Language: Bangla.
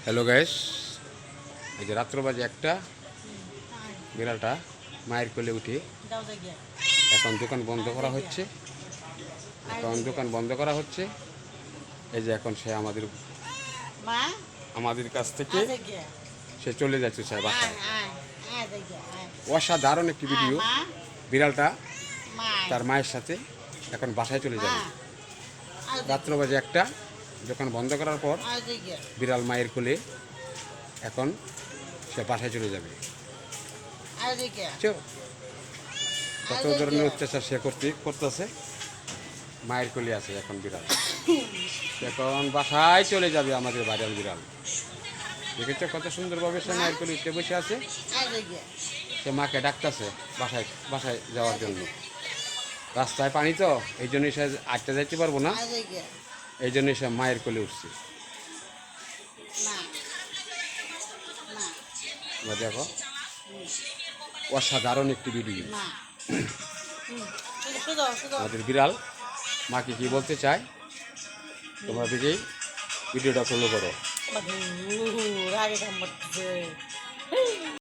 হ্যালো গাইস, এই যে রাত্র বাজে একটা, বিড়ালটা মায়ের কোলে উঠে এখন দোকান বন্ধ করা হচ্ছে। এই যে এখন সে আমাদের কাছ থেকে সে চলে যাচ্ছে স্যার বাসায়। অসাধারণ একটি ভিডিও। বিড়ালটা তার মায়ের সাথে এখন বাসায় চলে যাবে। রাত্র বাজে একটা, দোকান বন্ধ করার পর বিড়াল মায়ের কোলে এখন সে বাসায় চলে যাবে। কত ধরনের অত্যাচার সে করতেছে। মায়ের কোলে আছে এখন বিড়াল, এখন বাসায় চলে যাবে আমাদের ভাইরাল বিড়াল। দেখেছো কত সুন্দরভাবে সে মায়ের কোলে উঠে বসে আছে। সে মাকে ডাকতেছে বাসায় যাওয়ার জন্য। রাস্তায় পানি তো, এই জন্যই সে আটটা যাইতে পারবো না, এই জন্যই সে মায়ের কোলে উঠছে। দেখো অসাধারণ একটি ভিডিও। আমাদের বিড়াল মাকে কি বলতে চায়, তোমরা দেখেই ভিডিওটা ফলো করো।